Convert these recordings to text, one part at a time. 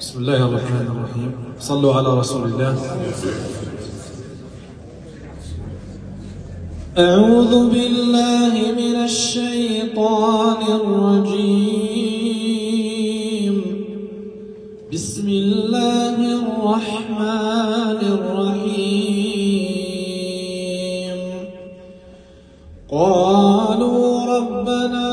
بسم الله الرحمن الرحيم. صلوا على رسول الله. أعوذ بالله من الشيطان الرجيم. بسم الله الرحمن الرحيم. قالوا ربنا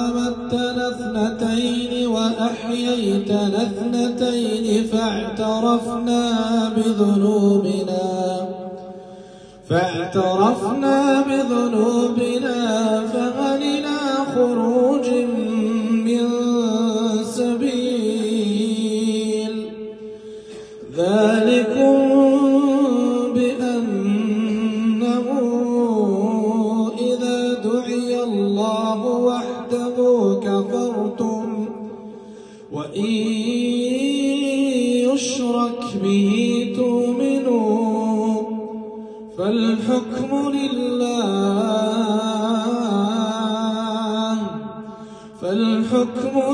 أمتنا اثنتين وأحييتنا اثنتين فاعترفنا بذنوبنا فهل إلى خروج من سبيل. ذلكم بأنه إذا دعي الله وحده كفرتم وإن يشرك به تؤمنوا فالحكم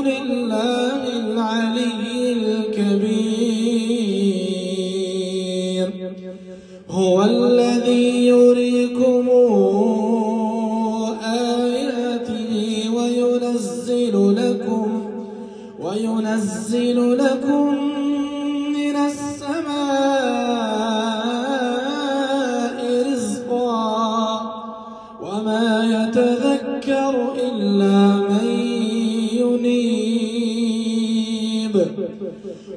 لله العلي الكبير. هو الذي يريكم آياته وينزل لكم من السماء رزقا وما يتذكر إلا من ينيب.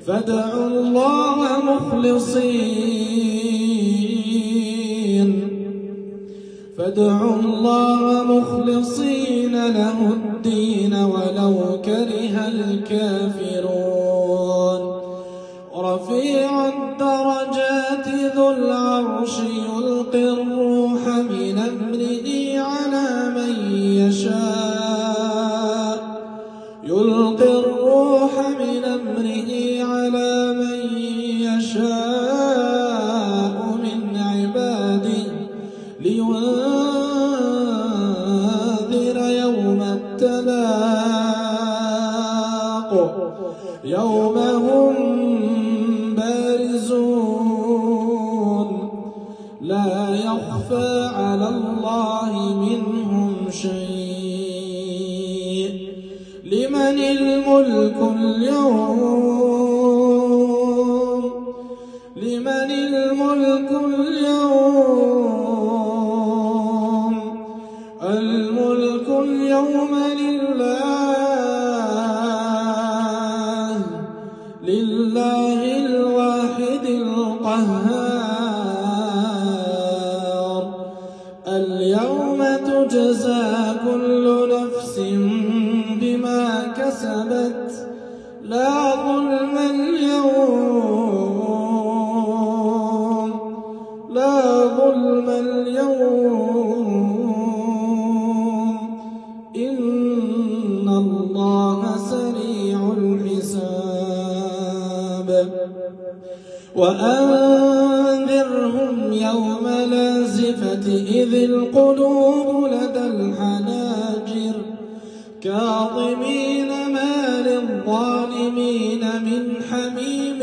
فادعوا الله مخلصين له الدين ولو كره الكافرون. رفيع الدرجات ذو العرش يلقي الروح من أمره على من يشاء من عباده لينذر يوم التلاق يوم هم بارزون لا يخفى على الله منهم شيء. لمن الملك اليوم الملك اليوم لله الواحد القهار. اليوم تجزى كل نفس بما كسبت لا ظلم اليوم إن الله سريع الحساب. وأنذرهم يوم الآزفة إذ القلوب لدى الحناجر كاظمين ما للظالمين من حميم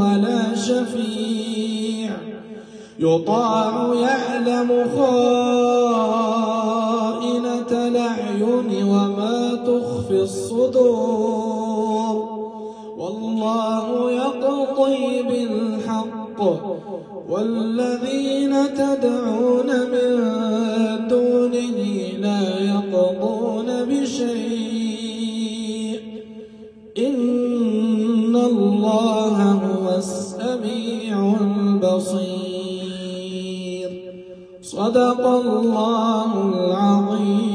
ولا شفيع يطاع يعلم خائنة الأعين وما تخفي الصدور. والله يقضي بالحق والذين تدعون من دونه لا يقضون بشيء إن الله هو السميع البصير. صدق الله العظيم.